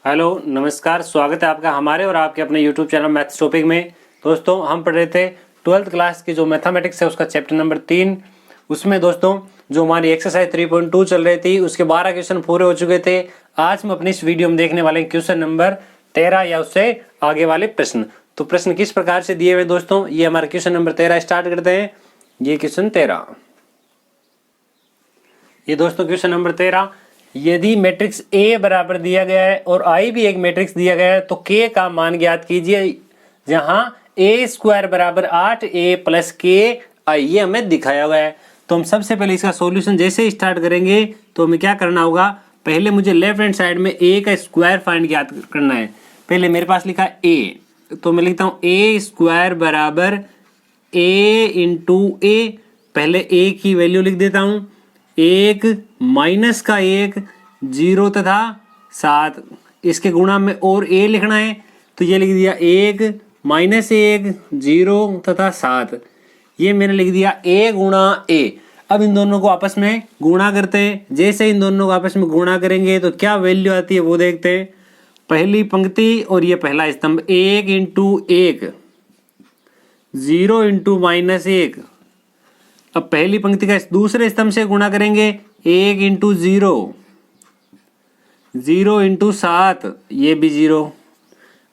Hello नमस्कार, स्वागत है आपका हमारे और आपके अपने YouTube चैनल मैथ्स टॉपिक में। दोस्तों हम पढ़ रहे थे 12th क्लास की जो मैथमेटिक्स है उसका चैप्टर नंबर 3। उसमें दोस्तों जो हमारी एक्सरसाइज 3.2 चल रही थी उसके 12 क्वेश्चन पूरे हो चुके थे। आज हम अपनी इस वीडियो में देखने वाले हैं क्वेश्चन नंबर 13 या उससे आगे वाले प्रश्न। तो प्रश्न किस प्रकार से दिए हुए दोस्तों, ये हमारा क्वेश्चन नंबर 13 स्टार्ट करते हैं। ये क्वेश्चन 13, ये दोस्तों क्वेश्चन नंबर 13, यदि मैट्रिक्स ए बराबर दिया गया है और आई भी एक मैट्रिक्स दिया गया है तो के का मान ज्ञात कीजिए, जहां ए स्क्वायर बराबर 8a प्लस के आई, ये हमें दिखाया हुआ है। तो हम सबसे पहले इसका सॉल्यूशन जैसे ही स्टार्ट करेंगे तो हमें क्या करना होगा, पहले मुझे लेफ्ट हैंड साइड में ए का स्क्वायर फाइंड ज्ञात करना है। पहले मेरे पास लिखा ए, तो मैं लिखता हूं ए स्क्वायर बराबर ए इंटू ए। पहले ए की वैल्यू लिख देता हूं, 1 माइनस का 1 0 तथा 7, इसके गुणा में और a लिखना है तो ये लिख दिया 1 माइनस 1 0 तथा 7, ये मैंने लिख दिया a गुणा a। अब इन दोनों को आपस में गुणा करते हैं। जैसे इन दोनों को आपस में गुणा करेंगे तो क्या वैल्यू आती है वो देखते हैं। पहली पंक्ति और ये पहला स्तंभ, 1 इंटू 1 0 इंटू माइनस 1। अब पहली पंक्ति का दूसरे स्तंभ से गुणा करेंगे, 1 इंटू 0 0 इंटू 7, ये भी 0।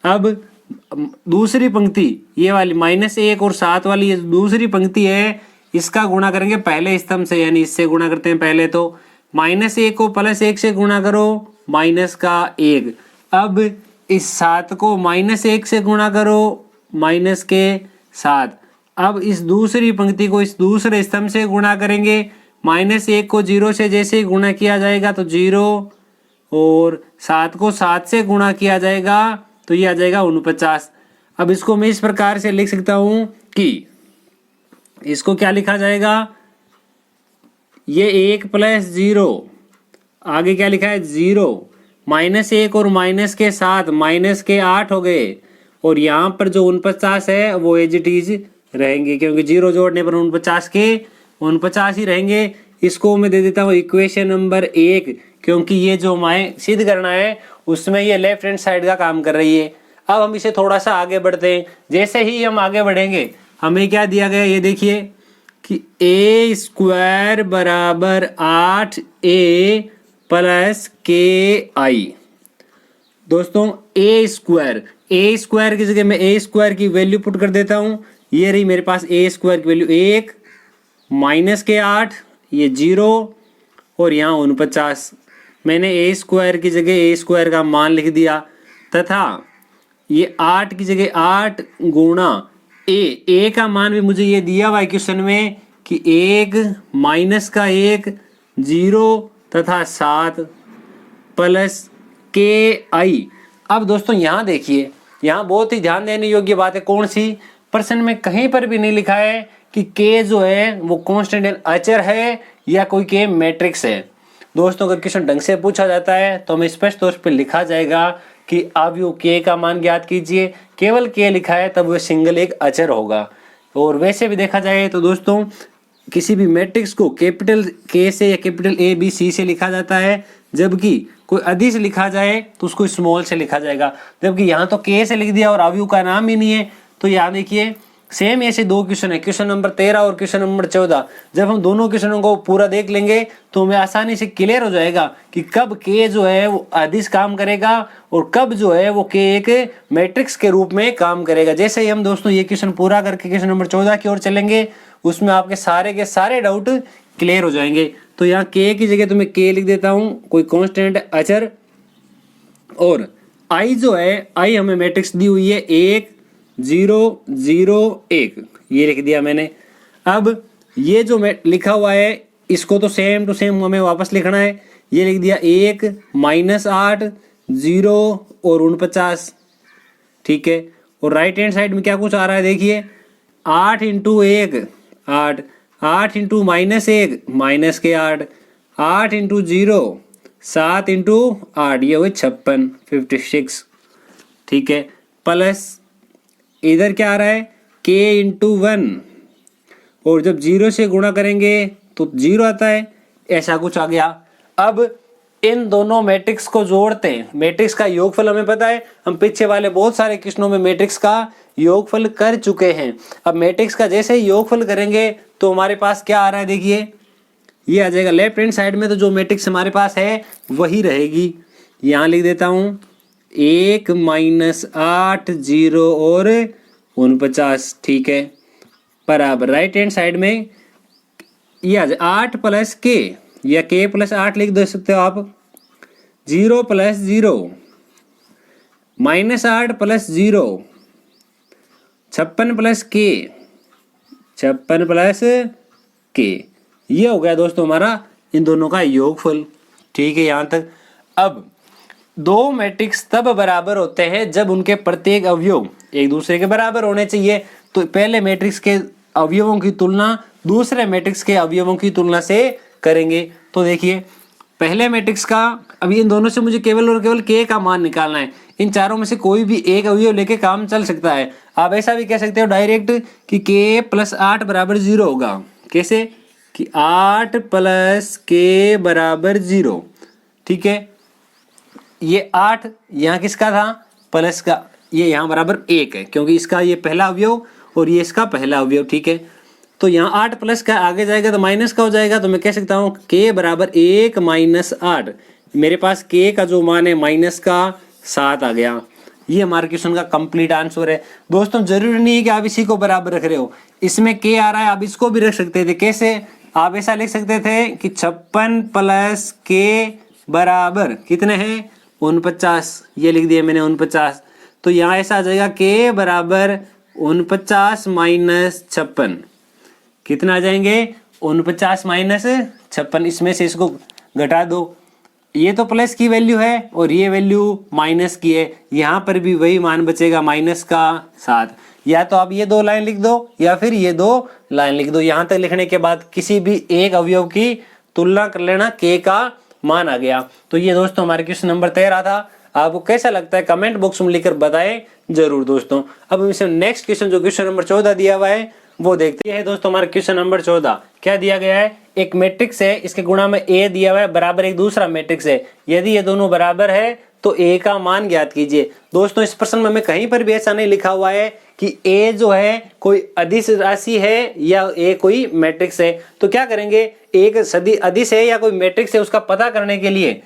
अब दूसरी पंक्ति ये वाली -1 और 7 वाली ये दूसरी पंक्ति है, इसका गुणा करेंगे पहले स्तंभ से, यानी इससे गुणा करते हैं पहले। तो -1 को +1 से गुणा करो, माइनस का 1। अब इस 7 को -1 से गुणा करो, माइनस के 7। अब इस दूसरी पंक्ति को इस दूसरे स्तंभ से गुणा करेंगे, -1 को 0 से जैसे ही गुणा किया जाएगा तो 0, और 7 को 7 से गुणा किया जाएगा तो ये आ जाएगा 49। अब इसको मैं इस प्रकार से लिख सकता हूं कि इसको क्या लिखा जाएगा, ये 1 + 0, आगे क्या लिखा है 0, -1 और माइनस के 7 माइनस के 8 हो गए, और यहाँ पर जो 49 है वो एज इट इज रहेंगे, क्योंकि 0 जोड़ने पर 49 के 49 ही रहेंगे। इसको मैं दे देता हूँ इक्वेशन नंबर 1, क्योंकि ये जो हमें सिद्ध करना है उसमें ये लेफ्ट हैंड साइड का काम कर रही है। अब हम इसे थोड़ा सा आगे बढ़ते हैं। जैसे ही हम आगे बढ़ेंगे हमें क्या दिया गया, ये देखिए कि ए स्क्वायर बराबर 8a प्लस के आई। दोस्तों ए स्क्वायर की जगह मैं ए स्क्वायर की वैल्यू पुट कर देता हूं। ये रही मेरे पास ए स्क्वायर की वैल्यू 1 माइनस के 8, ये 0 और यहाँ 49। मैंने ए स्क्वायर की जगह ए स्क्वायर का मान लिख दिया, तथा ये 8 की जगह 8 गुणा ए का मान भी मुझे ये दिया हुआ है क्वेश्चन में कि 1 माइनस का 1 0 तथा 7 प्लस के आई। अब दोस्तों यहाँ देखिए, यहाँ बहुत ही ध्यान देने योग्य बात है। कौन सी? प्रश्न में कहीं पर भी नहीं लिखा है कि के जो है वो कांस्टेंट अचर है या कोई के मैट्रिक्स है। दोस्तों अगर क्वेश्चन ढंग से पूछा जाता है तो हमें स्पष्ट तौर पर लिखा जाएगा कि अब यू के का मान ज्ञात कीजिए। केवल के लिखा है तब वह सिंगल एक अचर होगा। और वैसे भी देखा जाए तो दोस्तों किसी भी मैट्रिक्स को कैपिटल के से या कैपिटल ए बी सी से लिखा जाता है, जबकि कोई अधिक लिखा जाए तो उसको स्मॉल से लिखा जाएगा। जबकि यहाँ तो के से लिख दिया और अवयव का नाम ही नहीं है। तो यहाँ देखिए सेम ऐसे दो क्वेश्चन है, क्वेश्चन नंबर 13 और क्वेश्चन नंबर 14। जब हम दोनों क्वेश्चनों को पूरा देख लेंगे तो हमें आसानी से क्लियर हो जाएगा कि कब के जो है वो अधिक काम करेगा और कब जो है वो के एक मैट्रिक्स के रूप में काम करेगा। जैसे ही हम दोस्तों ये क्वेश्चन पूरा करके क्वेश्चन नंबर 14 की ओर चलेंगे, उसमें आपके सारे के सारे डाउट क्लियर हो जाएंगे। तो यहाँ के की जगह तो मैं के लिख देता हूँ, कोई कांस्टेंट अचर, और आई जो है आई हमें मैट्रिक्स दी हुई है 1 0 0 1, ये लिख दिया मैंने। अब ये जो मैं लिखा हुआ है इसको तो सेम टू सेम हमें वापस लिखना है। ये लिख दिया 1 -8 0 और 49, ठीक है। और राइट हैंड साइड में क्या कुछ आ रहा है देखिए, 8 इंटू 1 8, 8 इंटू -1 माइनस के 8, 8 इंटू 0 7 इंटू 8, ये हुए 56 56, ठीक है। प्लस इधर क्या आ रहा है k इंटू 1, और जब 0 से गुणा करेंगे तो 0 आता है, ऐसा कुछ आ गया। अब इन दोनों मैट्रिक्स को जोड़ते हैं। मैट्रिक्स का योगफल हमें पता है, हम पीछे वाले बहुत सारे क्वेश्चनों में मैट्रिक्स का योगफल कर चुके हैं। अब मैट्रिक्स का जैसे ही योगफल करेंगे तो हमारे पास क्या आ रहा है, देखिए ये आ जाएगा लेफ्ट हैंड साइड में, तो जो मैट्रिक्स हमारे पास है वही रहेगी। यहाँ लिख देता हूँ 1 - 8 0 और 49, ठीक है, बराबर राइट हैंड साइड में ये आ जाए 8 + k या k + 8 लिख दे सकते हो आप, 0 + 0 -8 + 0 56 + k 56 + k, ये हो गया दोस्तों हमारा इन दोनों का योगफल, ठीक है यहाँ तक। अब दो मैट्रिक्स तब बराबर होते हैं जब उनके प्रत्येक अवयव एक दूसरे के बराबर होने चाहिए। तो पहले मैट्रिक्स के अवयवों की तुलना दूसरे मैट्रिक्स के अवयवों की तुलना से करेंगे। तो देखिए पहले मैट्रिक्स का, अभी इन दोनों से मुझे केवल और केवल k का मान निकालना है। इन चारों में से कोई भी एक अवयव लेके काम चल सकता है। आप ऐसा भी कह सकते हो डायरेक्ट कि k + 8 = 0 होगा। कैसे कि 8 + k = 0, ठीक है। ये 8 यहाँ किसका था, प्लस का, ये यहाँ बराबर 1 है क्योंकि इसका ये पहला अवयव और ये इसका पहला अवयव, ठीक है। तो यहाँ 8 प्लस का आगे जाएगा तो माइनस का हो जाएगा, तो मैं कह सकता हूँ k = 1 - 8। मेरे पास k का जो मान है -7 आ गया। ये हमारे क्वेश्चन का कंप्लीट आंसर है। दोस्तों जरूरी नहीं है कि आप इसी को बराबर रख रहे हो, इसमें k आ रहा है, आप इसको भी रख सकते थे। कैसे, आप ऐसा लिख सकते थे कि 56 + k बराबर कितने हैं 49, ये लिख दिया मैंने 49। तो यहाँ ऐसा आ जाएगा k = 49 - 56, कितना आ जाएंगे 49 - 56। इसमें से इसको घटा दो, ये तो प्लस की वैल्यू है और ये वैल्यू माइनस की है, यहाँ पर भी वही मान बचेगा -7। या तो आप ये 2 लाइन लिख दो या फिर ये 2 लाइन लिख दो। यहाँ तक लिखने के बाद किसी भी एक अवयव की तुलना कर लेना, k का मान आ गया। तो ये दोस्तों हमारे क्वेश्चन नंबर 13 था। आपको कैसा लगता है कमेंट बॉक्स में लिखकर बताएं जरूर दोस्तों। अब हम इसे नेक्स्ट क्वेश्चन जो क्वेश्चन नंबर 14 दिया हुआ है वो देखते हैं। दोस्तों हमारा क्वेश्चन नंबर 14 क्या दिया गया है, एक मैट्रिक्स है, इसके गुणा में a दिया हुआ है बराबर एक दूसरा मैट्रिक्स है, यदि ये दोनों बराबर है तो a का मान ज्ञात कीजिए। दोस्तों इस प्रश्न में हमें कहीं पर भी ऐसा नहीं लिखा हुआ है कि a जो है कोई अदिश राशि है या a कोई मैट्रिक्स है। तो क्या करेंगे, एक सदी अदिश है या कोई मैट्रिक्स है उसका पता करने के लिए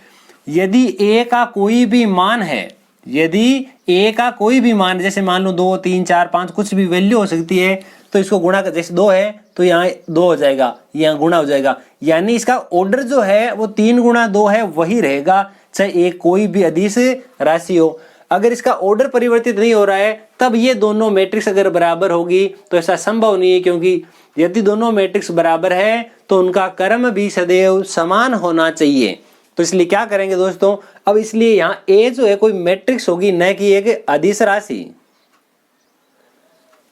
यदि a का कोई भी मान है, यदि a का कोई भी मान, जैसे मान लो 2 3 4 5 कुछ भी वैल्यू हो सकती है, तो इसको गुणा कर, जैसे 2 है तो यहाँ 2 हो जाएगा, यहाँ गुणा हो जाएगा, यानी इसका ऑर्डर जो है वो 3 × 2 है वही रहेगा, चाहे एक कोई भी अदिश राशि हो। अगर इसका ऑर्डर परिवर्तित नहीं हो रहा है तब ये दोनों मैट्रिक्स अगर बराबर होगी, तो ऐसा संभव नहीं है, क्योंकि यदि दोनों मैट्रिक्स बराबर है तो उनका क्रम भी सदैव समान होना चाहिए। तो इसलिए क्या करेंगे दोस्तों, अब इसलिए यहाँ a जो है कोई मैट्रिक्स होगी, न कि एक अदिश राशि।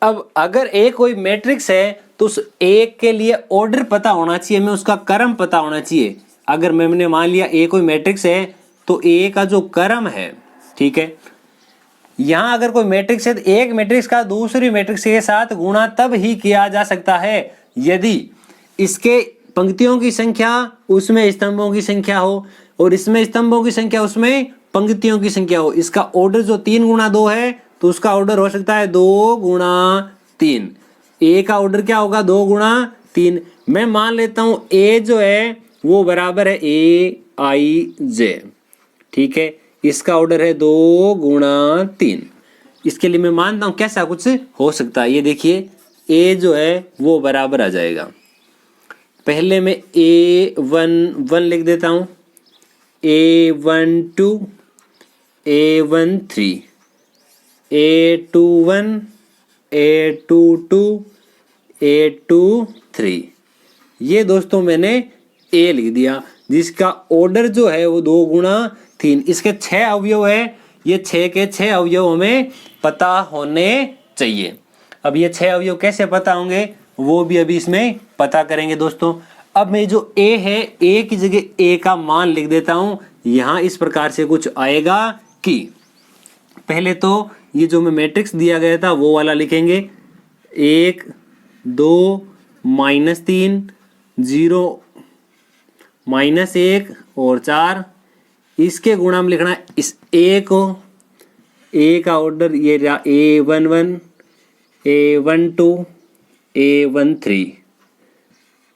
अब अगर a कोई मैट्रिक्स है तो उस a के लिए ऑर्डर पता होना चाहिए, हमें उसका क्रम पता होना चाहिए। अगर मैंने मान लिया a कोई मैट्रिक्स है तो a का जो क्रम है, ठीक है, यहाँ अगर कोई मैट्रिक्स है तो एक मैट्रिक्स का दूसरी मैट्रिक्स के साथ गुणा तब ही किया जा सकता है यदि इसके पंक्तियों की संख्या उसमें स्तंभों की संख्या हो और इसमें स्तंभों की संख्या उसमें पंक्तियों की संख्या हो। इसका ऑर्डर जो 3 × 2 है तो उसका ऑर्डर हो सकता है 2 × 3। a का ऑर्डर क्या होगा 2 × 3। मैं मान लेता हूं a जो है वो बराबर है aij, ठीक है, इसका ऑर्डर है 2 × 3। इसके लिए मैं मानता हूं कैसा कुछ हो सकता है, ये देखिए a जो है वो बराबर आ जाएगा, पहले मैं a11 लिख देता हूं, a12 a13 a21 a22 a23, ये दोस्तों मैंने a लिख दिया, जिसका ऑर्डर जो है वो 2 × 3। इसके 6 अवयव है, ये 6 के 6 अवयव हमें पता होने चाहिए। अब ये 6 अवयव कैसे पता होंगे वो भी अभी इसमें पता करेंगे दोस्तों। अब मैं जो a है a की जगह a का मान लिख देता हूं। यहाँ इस प्रकार से कुछ आएगा कि पहले तो ये जो मैं मैट्रिक्स दिया गया था वो वाला लिखेंगे, 1 2 -3 0 -1 और 4 इसके गुणा में लिखना है इस ए को, ए का ऑर्डर ये रहा A11, A12, A13,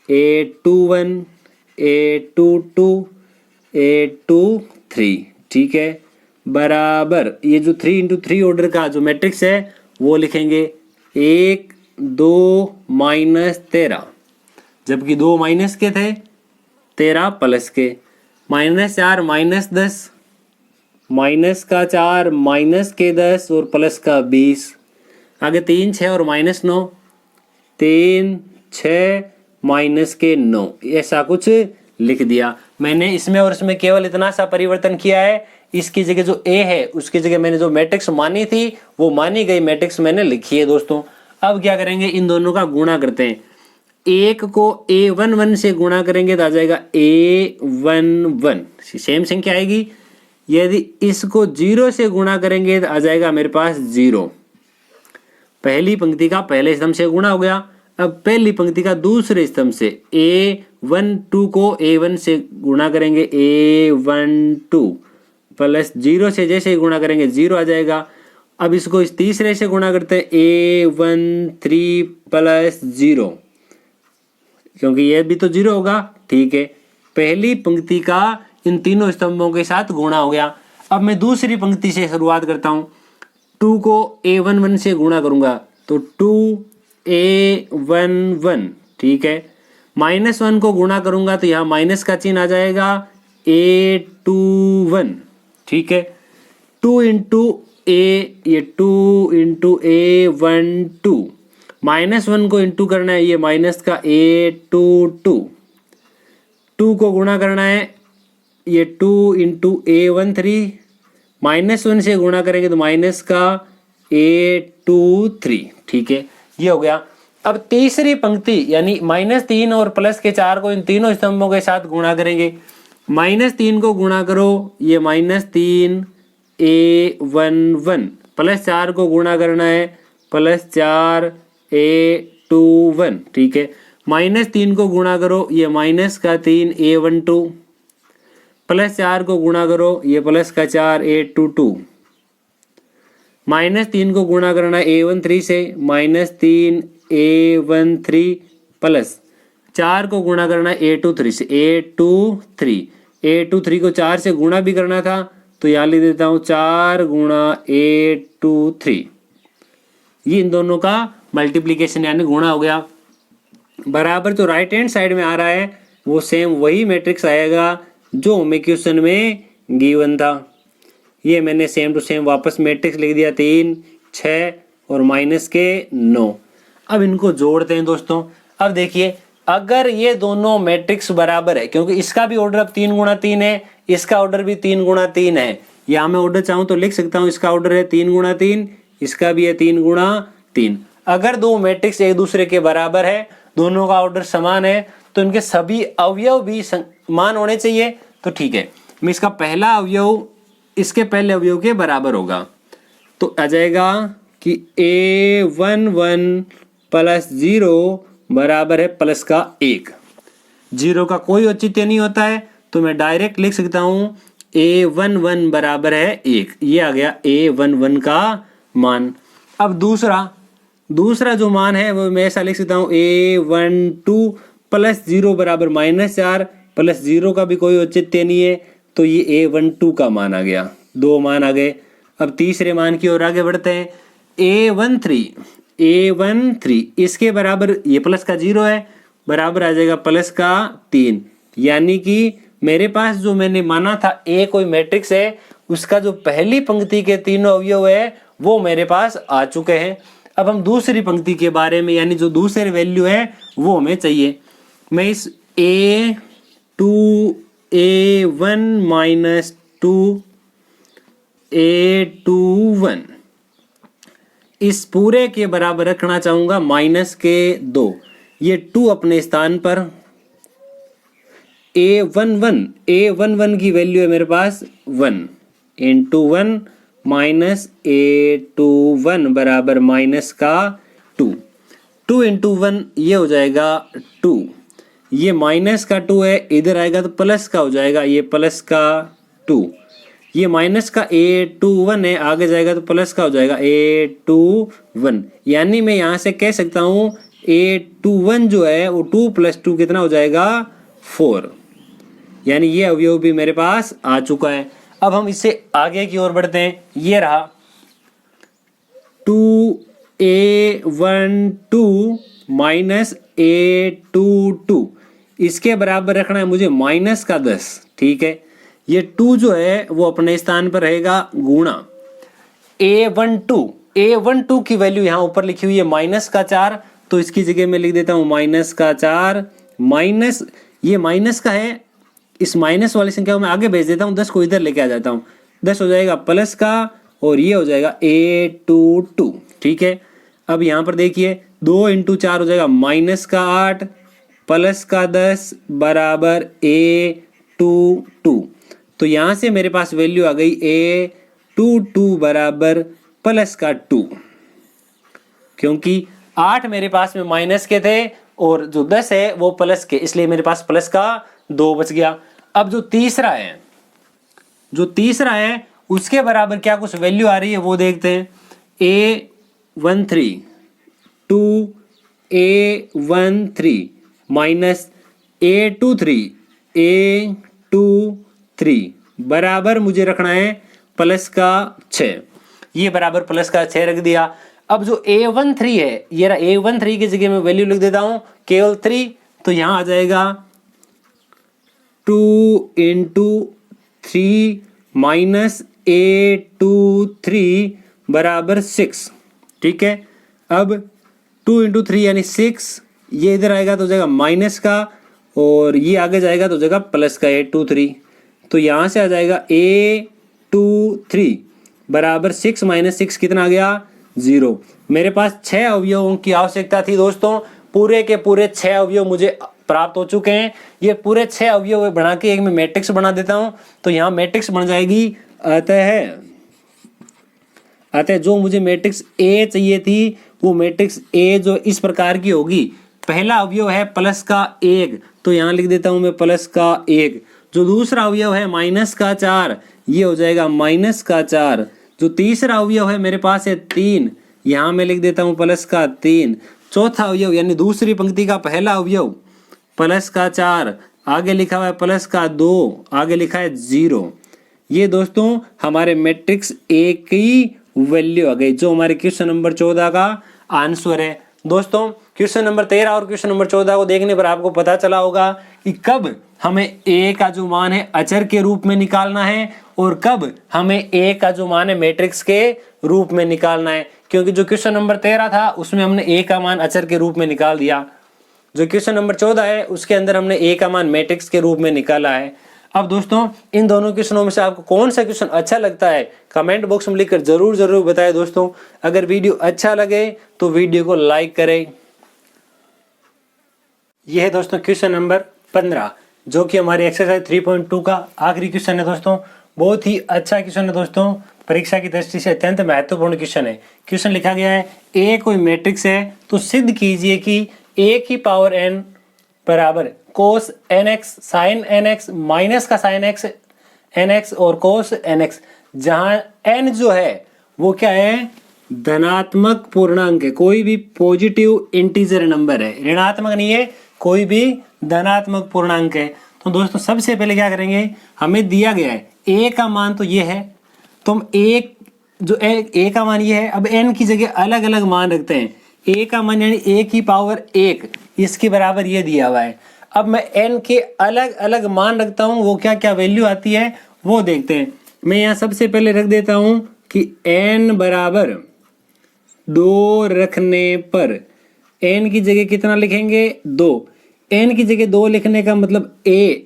A21, A22, A23, ठीक है, बराबर ये जो 3 इंटू 3 ऑर्डर का जो मैट्रिक्स है वो लिखेंगे 1, 2, -13, जबकि 2 माइनस के थे, 13 प्लस के, -4 -10, माइनस का 4 माइनस के 10 और प्लस का 20, आगे 3, 6 और -9, 3, 6 माइनस के 9, ऐसा कुछ लिख दिया मैंने। इसमें और इसमें केवल इतना सा परिवर्तन किया है, इसकी जगह जो ए है उसकी जगह मैंने जो मैट्रिक्स मानी थी वो मानी गई मैट्रिक्स मैंने लिखी है दोस्तों। अब क्या करेंगे, इन दोनों का गुणा करते हैं। एक को A11 से गुणा करेंगे तो आ जाएगा A11, सेम संख्या आएगी। यदि इसको 0 से गुणा करेंगे तो आ जाएगा मेरे पास 0। पहली पंक्ति का पहले स्तंभ से गुणा हो गया। अब पहली पंक्ति का दूसरे स्तंभ से A12 को A1 से गुणा करेंगे, A12 प्लस 0 से जैसे ही गुणा करेंगे 0 आ जाएगा। अब इसको इस तीसरे से गुणा करते हैं, A13 प्लस 0, क्योंकि ये भी तो 0 होगा, ठीक है। पहली पंक्ति का इन तीनों स्तंभों के साथ गुणा हो गया। अब मैं दूसरी पंक्ति से शुरुआत करता हूं। 2 को A11 से गुणा करूंगा तो 2A11, ठीक है। -1 को गुणा करूंगा तो यहाँ माइनस का चिन्ह आ जाएगा, A21, ठीक है। 2 इंटू ए, ये 2 इंटू A12, -1 को इंटू करना है, ये माइनस का A22, 2 को गुणा करना है, ये 2 इंटू A13, -1 से गुणा करेंगे तो माइनस का A23, ठीक है, ये हो गया। अब तीसरी पंक्ति यानी -3 और +4 को इन तीनों स्तंभों के साथ गुणा करेंगे। -3 को गुणा करो, ये -3 A11, +4 को गुणा करना है, +4 A21, ठीक है। -3 को गुणा करो, ये -3 A12, +4 को गुणा करो, ये +4 A22, -3 को गुणा करना है A13 से, -3 A13 प्लस 4 को गुणा करना है A23 से, A23 को 4 से गुणा भी करना था तो यहाँ लिख देता हूँ 4 गुणा A23, ये इन दोनों का मल्टीप्लीकेशन यानी गुणा हो गया। बराबर जो राइट हैंड साइड में आ रहा है वो सेम वही मैट्रिक्स आएगा जो हमें क्वेश्चन में गिवन था। ये मैंने सेम टू सेम वापस मैट्रिक्स लिख दिया, 3, 6 और -9। अब इनको जोड़ते हैं दोस्तों। अब देखिए, अगर ये दोनों मैट्रिक्स बराबर है, क्योंकि इसका भी ऑर्डर अब 3 गुणा 3 है, इसका ऑर्डर भी 3 गुणा 3 है। यहाँ मैं ऑर्डर चाहूँ तो लिख सकता हूँ, इसका ऑर्डर है 3 गुणा 3, इसका भी है 3 गुणा 3। अगर दो मैट्रिक्स एक दूसरे के बराबर है, दोनों का ऑर्डर समान है, तो इनके सभी अवयव भी समान होने चाहिए। तो ठीक है, मैं इसका पहला अवयव इसके पहले अवयव के बराबर होगा, तो आ जाएगा कि A11 प्लस 0 बराबर है प्लस का 1। 0 का कोई औचित्य नहीं होता है, तो मैं डायरेक्ट लिख सकता हूँ A11 बराबर है 1। ये आ गया A11 का मान। अब दूसरा जो मान है वो मैं ऐसा लिख सकता हूँ, A12 प्लस 0 बराबर -4, प्लस 0 का भी कोई औचित्य नहीं है, तो ये A12 का मान आ गया। 2 मान आ गए। अब तीसरे मान की ओर आगे बढ़ते हैं। A13 इसके बराबर, ये प्लस का 0 है, बराबर आ जाएगा प्लस का 3। यानी कि मेरे पास जो मैंने माना था A कोई मैट्रिक्स है, उसका जो पहली पंक्ति के तीनों अवयव है वो मेरे पास आ चुके हैं। अब हम दूसरी पंक्ति के बारे में, यानी जो दूसरे वैल्यू है वो हमें चाहिए। मैं इस A1 - 2 A21 इस पूरे के बराबर रखना चाहूंगा -2। ये 2 अपने स्थान पर। A11 की वैल्यू है मेरे पास 1 × 1 -A21 बराबर -2। 2 × 1 ये हो जाएगा 2। ये -2 है, इधर आएगा तो प्लस का हो जाएगा, ये +2। टू, ये माइनस का A21 है, आगे जाएगा तो प्लस का हो जाएगा A21, यानी मैं यहाँ से कह सकता हूँ A21 जो है वो 2 + 2 कितना हो जाएगा 4, यानी ये अवयव भी मेरे पास आ चुका है। अब हम इससे आगे की ओर बढ़ते हैं, ये रहा 2A12 माइनस A22, इसके बराबर रखना है मुझे माइनस का 10, ठीक है। ये 2 जो है वो अपने स्थान पर रहेगा गुणा A12 की वैल्यू यहाँ ऊपर लिखी हुई है माइनस का 4, तो इसकी जगह मैं लिख देता हूँ माइनस का 4, माइनस ये माइनस का है, इस माइनस वाली संख्या को मैं आगे भेज देता हूँ, 10 को इधर लेके आ जाता हूँ, 10 हो जाएगा प्लस का और ये हो जाएगा A22, ठीक है। अब यहाँ पर देखिए 2 × 4 हो जाएगा माइनस का 8 प्लस का 10 बराबर A22, तो यहाँ से मेरे पास वैल्यू आ गई A22 बराबर प्लस का 2, क्योंकि 8 मेरे पास में माइनस के थे और जो 10 है वो प्लस के, इसलिए मेरे पास प्लस का 2 बच गया। अब जो तीसरा है उसके बराबर क्या कुछ वैल्यू आ रही है वो देखते हैं। A13 2A13 माइनस A23 बराबर मुझे रखना है प्लस का 6, ये बराबर प्लस का 6 रख दिया। अब जो A13 है, ये रहा A13 की जगह में वैल्यू लिख देता हूं केवल 3, तो यहां आ जाएगा 2 × 3 माइनस A23 बराबर 6, ठीक है। अब 2 × 3 यानी 6, ये इधर आएगा तो हो जाएगा माइनस का और ये आगे जाएगा तो हो जाएगा प्लस का A23, तो यहाँ से आ जाएगा A23 बराबर 6 - 6 कितना आ गया 0। मेरे पास 6 अवयवों की आवश्यकता थी दोस्तों, पूरे के पूरे 6 अवयव मुझे प्राप्त हो चुके हैं। ये पूरे 6 अवयव बना के एक मैं मैट्रिक्स बना देता हूं, तो यहाँ मैट्रिक्स बन जाएगी। अतः जो मुझे मैट्रिक्स ए चाहिए थी वो मैट्रिक्स ए जो इस प्रकार की होगी। पहला अवयव है प्लस का 1, तो यहाँ लिख देता हूं मैं प्लस का 1। जो दूसरा अवयव है माइनस का 4, ये हो जाएगा माइनस का 4। जो तीसरा अवयव है मेरे पास है 3, यहाँ मैं लिख देता हूँ प्लस का 3। चौथा अवयव यानी दूसरी पंक्ति का पहला अवयव प्लस का 4, आगे लिखा हुआ है प्लस का 2, आगे लिखा है 0। ये दोस्तों हमारे मैट्रिक्स ए की वैल्यू आ गई, जो हमारे क्वेश्चन नंबर 14 का आंसर है। दोस्तों क्वेश्चन नंबर 13 और क्वेश्चन नंबर 14 को देखने पर आपको पता चला होगा कि कब हमें ए का जो मान है अचर के रूप में निकालना है और कब हमें ए का जो मान है मैट्रिक्स के रूप में निकालना है। क्योंकि जो क्वेश्चन नंबर 13 था उसमें हमने ए का मान अचर के रूप में निकाल दिया, जो क्वेश्चन नंबर 14 है उसके अंदर हमने ए का मान मैट्रिक्स के रूप में निकाला है। अब दोस्तों इन दोनों क्वेश्चनों में से आपको कौन सा क्वेश्चन अच्छा लगता है कमेंट बॉक्स में लिखकर जरूर बताएं। दोस्तों अगर वीडियो अच्छा लगे तो वीडियो को लाइक करें। यह है दोस्तों क्वेश्चन नंबर 15, जो कि हमारे एक्सरसाइज 3.2 का आखिरी क्वेश्चन है। दोस्तों बहुत ही अच्छा क्वेश्चन है दोस्तों, परीक्षा की दृष्टि से अत्यंत महत्वपूर्ण क्वेश्चन है। क्वेश्चन लिखा गया है ए कोई मैट्रिक्स है तो सिद्ध कीजिए कि a की पावर n बराबर cos nx sin nx minus का sin x nx और cos nx, जहां n जो है वो क्या है धनात्मक पूर्णांक है, कोई भी पॉजिटिव इंटीजर नंबर है, ऋणात्मक नहीं है, कोई भी धनात्मक पूर्णांक है। तो दोस्तों सबसे पहले क्या करेंगे, हमें दिया गया है a का मान तो ये है, तो हम a का मान ये है। अब n की जगह अलग अलग मान रखते हैं। a का मान यानी a की पावर 1 इसके बराबर ये दिया हुआ है। अब मैं n के अलग अलग मान रखता हूं, वो क्या क्या वैल्यू आती है वो देखते हैं। मैं यहाँ सबसे पहले रख देता हूं कि n बराबर 2 रखने पर n की जगह कितना लिखेंगे 2। n की जगह 2 लिखने का मतलब a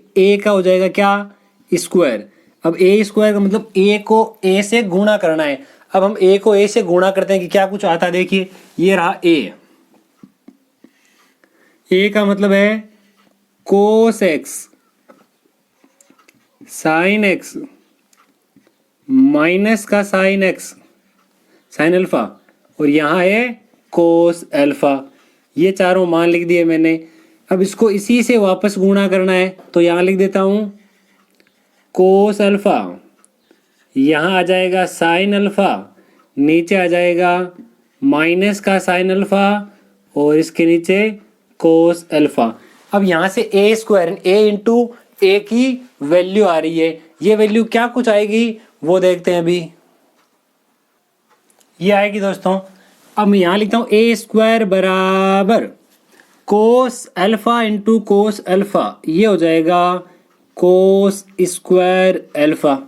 का हो जाएगा क्या स्क्वायर। अब a स्क्वायर का मतलब a को a से गुणा करना है। अब हम a को a से गुणा करते हैं कि क्या कुछ आता है। देखिए ये रहा a का मतलब है cos x sin x minus का sin x sin अल्फा और यहाँ है cos अल्फा। ये चारों मान लिख दिए मैंने। अब इसको इसी से वापस गुणा करना है तो यहाँ लिख देता हूँ कोस अल्फा, यहाँ आ जाएगा साइन अल्फा, नीचे आ जाएगा माइनस का साइन अल्फा और इसके नीचे कोस अल्फा। अब यहाँ से ए स्क्वायर ए इंटू ए की वैल्यू आ रही है, ये वैल्यू क्या कुछ आएगी वो देखते हैं अभी। ये आएगी दोस्तों, अब मैं यहाँ लिखता हूँ ए स्क्वायर बराबर cos alpha into cos alpha, ये हो जाएगा cos square alpha.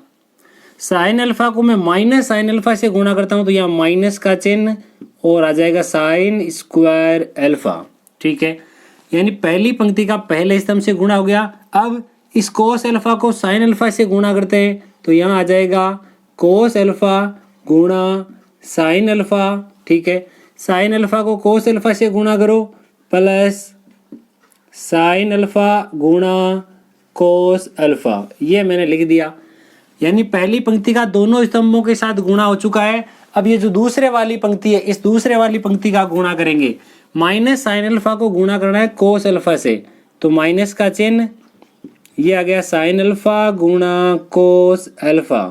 Sine alpha को मैं माइनस साइन अल्फा से गुणा करता हूँ तो यहाँ माइनस का चिन्ह और आ जाएगा साइन स्क्वायर अल्फा। ठीक है, यानी पहली पंक्ति का पहले स्तंभ से गुणा हो गया। अब इस कोस अल्फा को साइन अल्फा से गुणा करते हैं तो यहाँ आ जाएगा कोस अल्फा गुणा साइन अल्फा। ठीक है, साइन अल्फा को कोस अल्फा से गुणा करो प्लस साइन अल्फा गुणा कोस अल्फा, ये मैंने लिख दिया। यानी पहली पंक्ति का दोनों स्तंभों के साथ गुणा हो चुका है। अब ये जो दूसरे वाली पंक्ति है, इस दूसरे वाली पंक्ति का गुणा करेंगे। माइनस साइन अल्फा को गुणा करना है कोस अल्फा से, तो माइनस का चिन्ह, ये आ गया साइन अल्फा गुणा कोस अल्फा।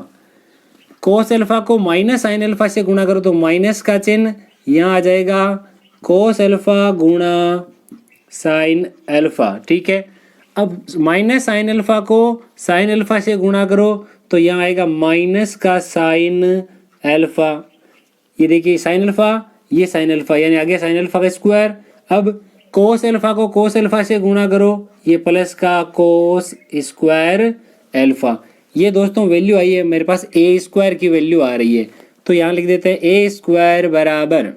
कोस अल्फा को माइनस साइन अल्फा से गुणा करो तो माइनस का चिन्ह, यहाँ आ जाएगा कोस अल्फा गुणा साइन अल्फा। ठीक है, अब माइनस साइन अल्फा को साइन अल्फा से गुणा करो तो यहाँ आएगा माइनस का साइन अल्फा। ये देखिए साइन अल्फा, ये साइन अल्फा, यानी आगे साइन अल्फा का स्क्वायर। अब कोस अल्फा को कोस अल्फा से गुणा करो, ये प्लस का कोस स्क्वायर अल्फा। ये दोस्तों वैल्यू आई है मेरे पास, ए स्क्वायर की वैल्यू आ रही है, तो यहाँ लिख देते हैं ए स्क्वायर बराबर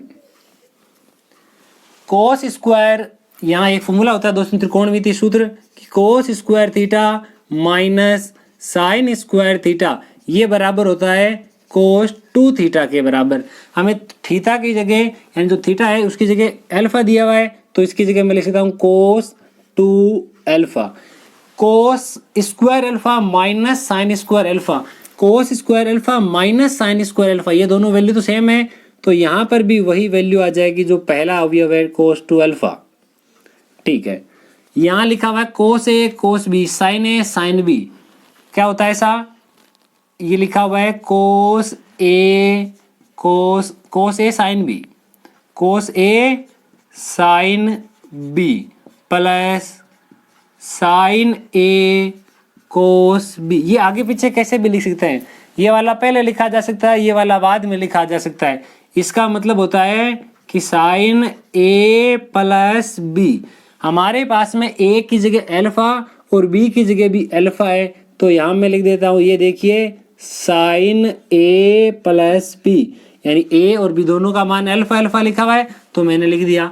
कोस स्क्वायर। यहाँ एक फॉर्मूला होता है दोस्तों त्रिकोणमितीय सूत्र कि cos square theta minus sine square theta, ये बराबर होता है कोस 2 थीटा के बराबर। हमें थीटा की जगह यानी जो थीटा है उसकी जगह अल्फा दिया हुआ है, तो इसकी जगह मैं लिख सकता हूँ कोस 2 alpha. Cos square alpha minus sine square alpha, cos square alpha minus sine square alpha, ये दोनों वैल्यू तो सेम है, तो यहाँ पर भी वही वैल्यू आ जाएगी जो पहला अवयव है कोस 2 अल्फा। ठीक है, यहाँ लिखा हुआ है कोस ए कोस बी साइन ए साइन बी, क्या होता है ऐसा, ये लिखा हुआ है कोस ए साइन बी, कोस ए साइन बी प्लस साइन ए कोस बी। ये आगे पीछे कैसे भी लिख सकते हैं, ये वाला पहले लिखा जा सकता है, ये वाला बाद में लिखा जा सकता है। इसका मतलब होता है कि साइन ए प्लस बी, हमारे पास में ए की जगह अल्फा और बी की जगह भी अल्फा है, तो यहाँ मैं लिख देता हूँ, ये देखिए साइन ए प्लस बी, यानी ए और बी दोनों का मान अल्फा अल्फा लिखा हुआ है, तो मैंने लिख दिया।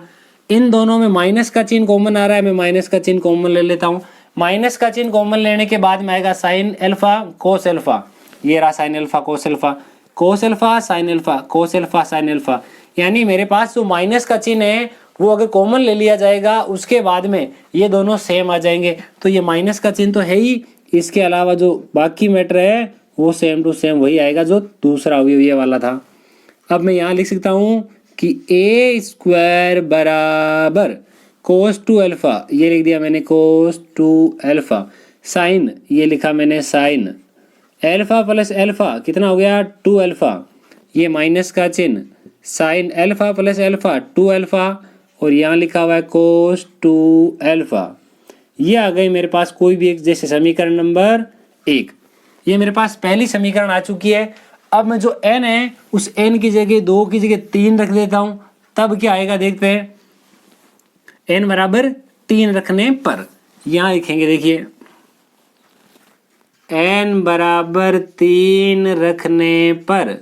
इन दोनों में माइनस का चिन्ह कॉमन आ रहा है, मैं माइनस का चिन्ह कॉमन ले लेता हूँ। माइनस का चिन्ह कॉमन लेने के बाद में आएगा साइन अल्फा कोस अल्फा, ये रहा sign alpha cos alpha, cos alpha sign alpha, cos alpha sine alpha. यानी मेरे पास जो माइनस का चिन्ह है वो अगर कॉमन ले लिया जाएगा उसके बाद में ये दोनों सेम आ जाएंगे, तो ये माइनस का चिन्ह तो है ही, इसके अलावा जो बाकी मैटर है वो सेम टू सेम वही आएगा जो दूसरा अवयव ये वाला था। अब मैं यहाँ लिख सकता हूँ कि ए स्क्वायर बराबर कोस 2 अल्फा, ये लिख दिया मैंने कोस 2 अल्फा, साइन ये लिखा मैंने साइन अल्फा प्लस अल्फा कितना हो गया 2 अल्फा, ये माइनस का चिन्ह sine alpha plus alpha 2 alpha, और यहाँ लिखा हुआ है कोस 2 अल्फा। ये आ गई मेरे पास कोई भी एक, जैसे समीकरण नंबर 1, ये मेरे पास पहली समीकरण आ चुकी है। अब मैं जो n है उस n की जगह 2 की जगह 3 रख देता हूँ, तब क्या आएगा देखते हैं। n बराबर 3 रखने पर यहाँ लिखेंगे, देखिए n बराबर 3 रखने पर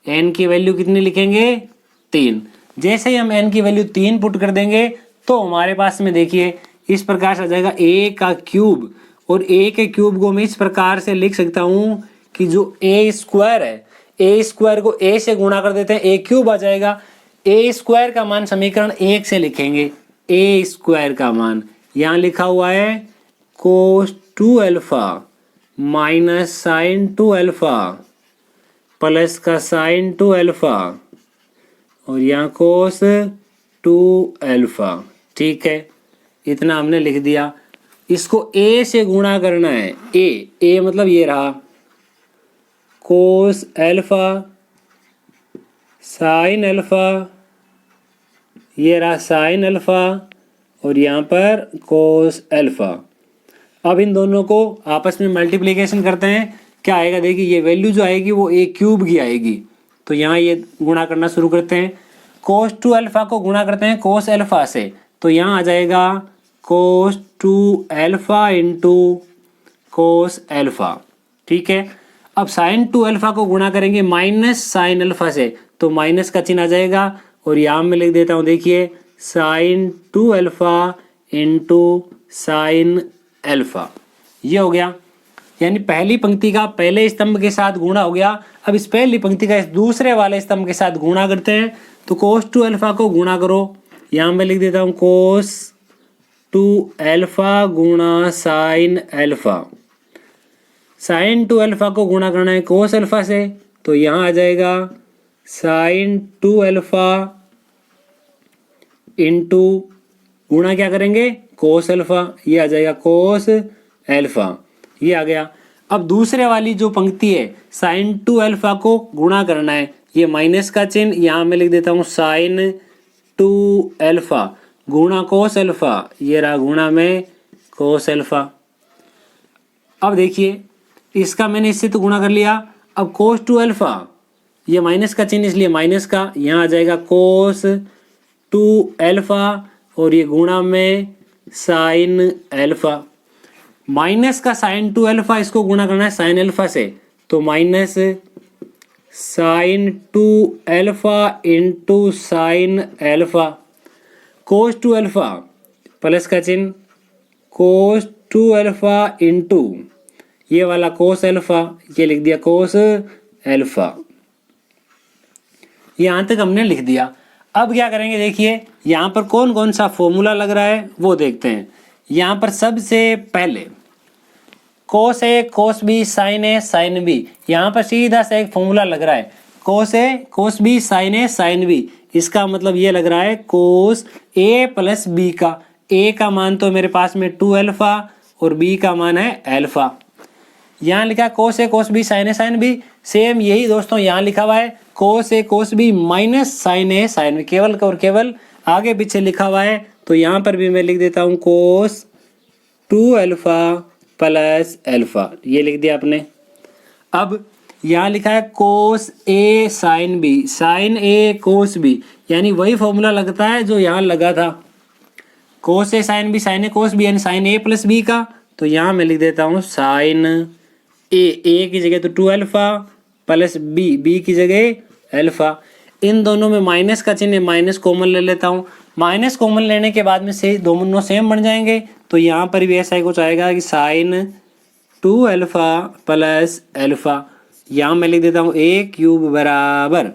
n की वैल्यू कितनी लिखेंगे 3। जैसे ही हम n की वैल्यू 3 पुट कर देंगे तो हमारे पास में देखिए इस प्रकार से आ जाएगा a का क्यूब, और a के क्यूब को मैं इस प्रकार से लिख सकता हूँ कि जो a स्क्वायर है, a स्क्वायर को a से गुणा कर देते हैं, a क्यूब आ जाएगा। a स्क्वायर का मान समीकरण 1 से लिखेंगे, a स्क्वायर का मान यहाँ लिखा हुआ है cos 2 alpha minus sine 2 alpha plus का साइन 2 अल्फा और यहाँ कोस 2 अल्फा। ठीक है, इतना हमने लिख दिया। इसको a से गुणा करना है। a मतलब ये रहा कोस अल्फा साइन अल्फा, ये रहा साइन अल्फा और यहाँ पर कोस अल्फा। अब इन दोनों को आपस में मल्टीप्लिकेशन करते हैं, क्या आएगा देखिए, ये वैल्यू जो आएगी वो a क्यूब की आएगी। तो यहाँ ये गुणा करना शुरू करते हैं। कोस 2 अल्फा को गुणा करते हैं कोस अल्फा से, तो यहाँ आ जाएगा कोस 2 अल्फा इंटू कोस अल्फा। ठीक है, अब साइन 2 अल्फा को गुणा करेंगे माइनस साइन अल्फा से, तो माइनस का चिन्ह आ जाएगा और यहाँ मैं लिख देता हूँ, देखिए sine 2 alpha into sine alpha. ये हो गया, यानी पहली पंक्ति का पहले स्तंभ के साथ गुणा हो गया। अब इस पहली पंक्ति का इस दूसरे वाले स्तंभ के साथ गुणा करते हैं, तो कोस 2 अल्फा को गुणा करो, यहाँ मैं लिख देता हूँ कोस 2 अल्फा गुणा साइन अल्फा। साइन 2 अल्फा को गुणा करना है कोस अल्फा से, तो यहाँ आ जाएगा साइन 2 अल्फा इंटू गुणा क्या करेंगे कोस अल्फा, ये आ जाएगा कोस अल्फा, ये आ गया। अब दूसरे वाली जो पंक्ति है साइन 2 अल्फा को गुणा करना है, ये माइनस का चिन्ह, यहाँ मैं लिख देता हूँ साइन 2 अल्फा गुणा कोस अल्फा, ये रहा गुणा में कोस अल्फा। अब देखिए इसका मैंने इससे तो गुणा कर लिया, अब कोस 2 अल्फा, ये माइनस का चिन्ह इसलिए माइनस का, यहाँ आ जाएगा कोस 2 अल्फा और ये गुणा में साइन अल्फा। माइनस का साइन 2 अल्फा इसको गुणा करना है साइन अल्फा से, तो minus sine 2 alpha into sine alpha. Cos 2 alpha plus का चिन्ह, कोस 2 अल्फा इंटू ये वाला कोस अल्फा, ये लिख दिया कोस अल्फा। यहाँ तक हमने लिख दिया। अब क्या करेंगे देखिए, यहाँ पर कौन कौन सा फॉर्मूला लग रहा है वो देखते हैं। यहाँ पर सबसे पहले कोस ए कोस बी साइन ए साइन बी, यहाँ पर सीधा सा एक फॉर्मूला लग रहा है कोस ए कोस बी साइन ए साइन बी। इसका मतलब ये लग रहा है कोस ए प्लस बी का, ए का मान तो मेरे पास में 2 अल्फा और बी का मान है अल्फा। यहाँ लिखा कोस ए कोस बी साइन ए साइन बी, सेम यही दोस्तों यहाँ लिखा हुआ है कोस ए कोस बी माइनस साइन ए साइन बी, केवल और केवल आगे पीछे लिखा हुआ है। तो यहाँ पर भी मैं लिख देता हूँ कोस 2 अल्फा प्लस अल्फा, ये लिख दिया आपने। अब यहाँ लिखा है कोस ए साइन बी, साइन ए कोस बी, यानी वही फॉर्मूला लगता है जो यहाँ लगा था, कोस ए साइन बी साइन ए कोस बी यानी साइन ए प्लस बी का। तो यहाँ मैं लिख देता हूँ साइन ए की जगह तो 2 अल्फा प्लस बी की जगह अल्फा। इन दोनों में माइनस का चिन्ह, माइनस कॉमन ले लेता हूँ, माइनस कॉमन लेने के बाद में से दोनों सेम बन जाएंगे। तो यहाँ पर भी ऐसा ही कुछ आएगा कि साइन 2 अल्फा प्लस अल्फा, यहाँ मैं लिख देता हूँ ए क्यूब बराबर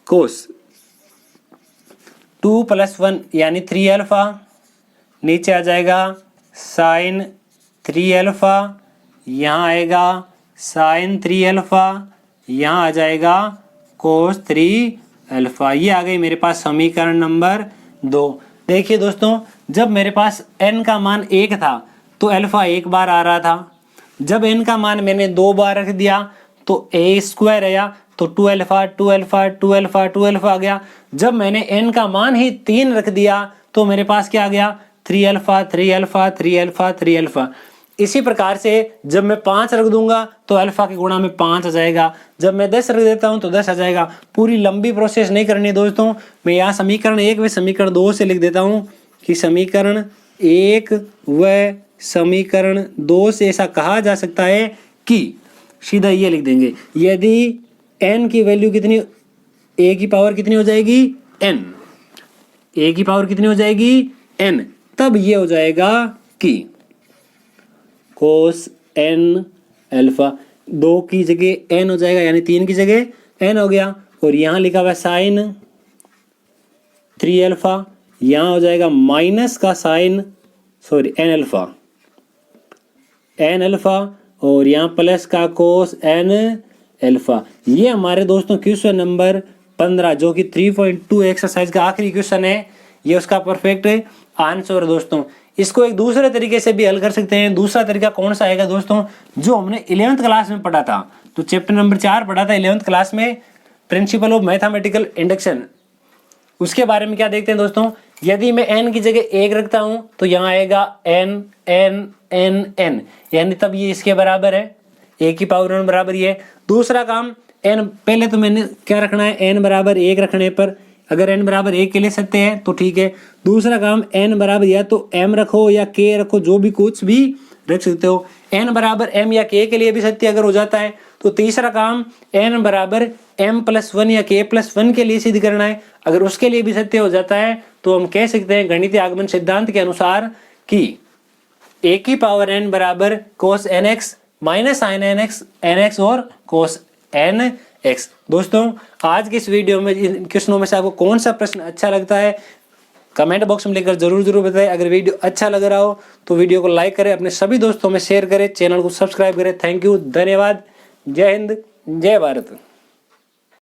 कोस 2 + 1 यानी 3 अल्फा, नीचे आ जाएगा साइन 3 अल्फा, यहाँ आएगा साइन 3 अल्फा, यहाँ आ जाएगा कोस 3 अल्फा। ये आ गई मेरे पास समीकरण नंबर 2। देखिए दोस्तों, जब मेरे पास n का मान 1 था तो अल्फा 1 बार आ रहा था, जब n का मान मैंने 2 बार रख दिया तो a² आया, तो 2 अल्फा 2 अल्फा 2 अल्फा 2 अल्फा आ गया। जब मैंने n का मान ही 3 रख दिया तो मेरे पास क्या आ गया 3 अल्फा 3 अल्फा 3 अल्फा 3 अल्फा। इसी प्रकार से जब मैं 5 रख दूंगा तो अल्फा के गुणा में 5 आ जाएगा, जब मैं 10 रख देता हूं तो 10 आ जाएगा। पूरी लंबी प्रोसेस नहीं करनी दोस्तों, मैं यहाँ समीकरण 1 व समीकरण 2 से लिख देता हूँ कि समीकरण 1 व समीकरण 2 से ऐसा कहा जा सकता है कि सीधा ये लिख देंगे, यदि n की वैल्यू कितनी, a की पावर कितनी हो जाएगी n, a की पावर कितनी हो जाएगी n, तब ये हो जाएगा कि कोस n अल्फा, 2 की जगह n हो जाएगा यानी 3 की जगह n हो गया, और यहाँ लिखा हुआ है साइन 3 अल्फा, यहाँ हो जाएगा माइनस का साइन n अल्फा और यहाँ प्लस का कोस n अल्फा। ये हमारे दोस्तों क्वेश्चन नंबर 15 जो कि 3.2 एक्सरसाइज का आखिरी क्वेश्चन है, ये उसका परफेक्ट आंसर है दोस्तों। इसको एक दूसरे तरीके से भी हल कर सकते हैं। दूसरा तरीका कौन सा आएगा दोस्तों, जो हमने 11th क्लास में पढ़ा था, तो चैप्टर नंबर 4 पढ़ा था 11th क्लास में, प्रिंसिपल ऑफ मैथमेटिकल इंडक्शन। उसके बारे में क्या देखते हैं दोस्तों, यदि मैं n की जगह 1 रखता हूं तो यहाँ आएगा n n n n, यानी तब ये इसके बराबर है, a की पावर n बराबर ये। दूसरा काम n, पहले तो मैंने क्या रखना है, n बराबर 1 रखने पर, अगर n बराबर 1 के लिए सत्य है तो ठीक है। दूसरा काम n बराबर या तो m रखो या k रखो, जो भी कुछ भी रख सकते हो। n बराबर m या k के लिए भी सत्य अगर हो जाता है तो तीसरा काम n बराबर m+1 या k+1 के लिए सिद्ध करना है, अगर उसके लिए भी सत्य हो जाता है तो हम कह सकते हैं गणितीय आगमन सिद्धांत के अनुसार कि a की पावर n बराबर cos nx minus sin nx, nx और cos nx। दोस्तों आज के इस वीडियो में इन क्वेश्चनों में से आपको कौन सा प्रश्न अच्छा लगता है कमेंट बॉक्स में लिखकर जरूर बताएं। अगर वीडियो अच्छा लग रहा हो तो वीडियो को लाइक करें, अपने सभी दोस्तों में शेयर करें, चैनल को सब्सक्राइब करें। थैंक यू, धन्यवाद, जय हिंद, जय भारत।